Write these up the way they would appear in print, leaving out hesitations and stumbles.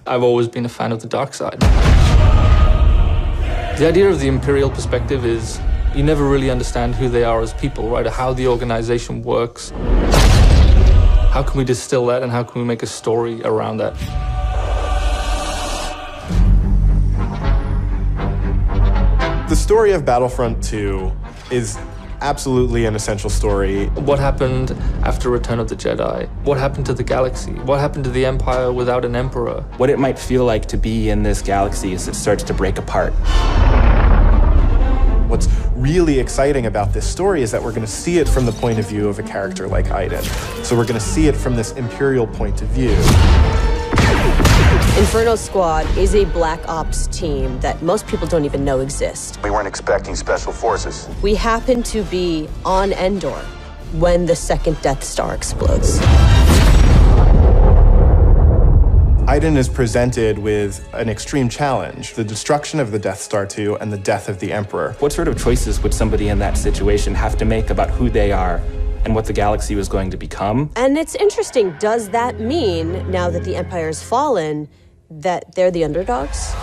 I've always been a fan of the dark side. The idea of the Imperial perspective is you never really understand who they are as people, right? How the organization works. How can we distill that and how can we make a story around that? The story of Battlefront II is absolutely an essential story. What happened after Return of the Jedi? What happened to the galaxy? What happened to the Empire without an emperor? What it might feel like to be in this galaxy as it starts to break apart. What's really exciting about this story is that we're going to see it from the point of view of a character like Iden. So we're going to see it from this Imperial point of view. Inferno Squad is a Black Ops team that most people don't even know exist. We weren't expecting special forces. We happen to be on Endor when the second Death Star explodes. Iden is presented with an extreme challenge, the destruction of the Death Star 2 and the death of the Emperor. What sort of choices would somebody in that situation have to make about who they are and what the galaxy was going to become? And it's interesting, does that mean, now that the Empire's fallen, that they're the underdogs?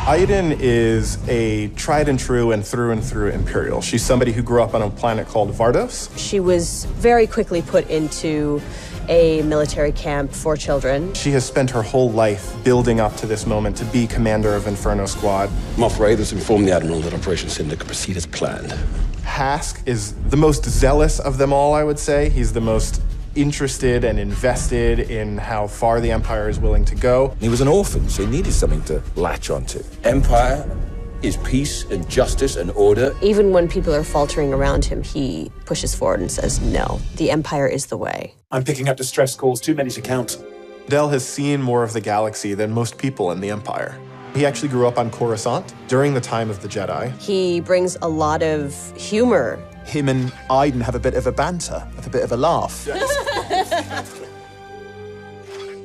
Iden is a tried and true Imperial. She's somebody who grew up on a planet called Vardos. She was very quickly put into a military camp for children. She has spent her whole life building up to this moment to be commander of Inferno Squad. Moff Raiders informed the Admiral that Operation Cinder could proceed as planned. Hask is the most zealous of them all, I would say. He's the most interested and invested in how far the Empire is willing to go. He was an orphan, so he needed something to latch onto. Empire is peace and justice and order. Even when people are faltering around him, he pushes forward and says, no, the Empire is the way. I'm picking up distress calls, too many to count. Del has seen more of the galaxy than most people in the Empire. He actually grew up on Coruscant during the time of the Jedi. He brings a lot of humor. Him and Iden have a bit of a banter, have a bit of a laugh.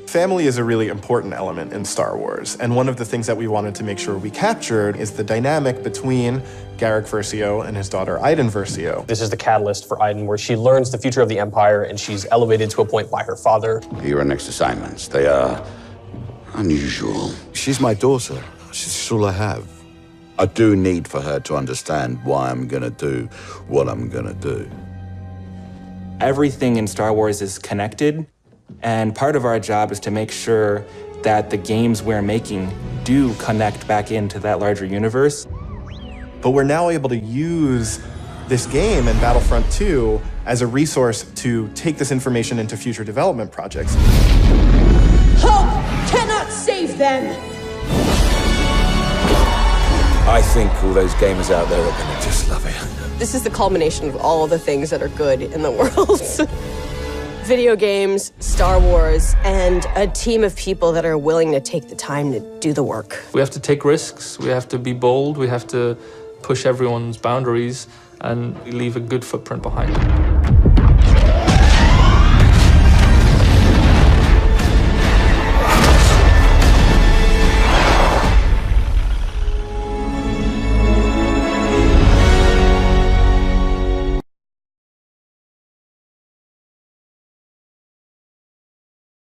Family is a really important element in Star Wars, and one of the things that we wanted to make sure we captured is the dynamic between Garrick Versio and his daughter Iden Versio. This is the catalyst for Iden, where she learns the future of the Empire, and she's elevated to a point by her father. Your next assignments, they are unusual. She's my daughter. She's all I have. I do need for her to understand why I'm gonna do what I'm gonna do. Everything in Star Wars is connected, and part of our job is to make sure that the games we're making do connect back into that larger universe. But we're now able to use this game and Battlefront 2 as a resource to take this information into future development projects. Hope cannot save them! I think all those gamers out there are gonna just love it. This is the culmination of all the things that are good in the world. Video games, Star Wars, and a team of people that are willing to take the time to do the work. We have to take risks, we have to be bold, we have to push everyone's boundaries and leave a good footprint behind.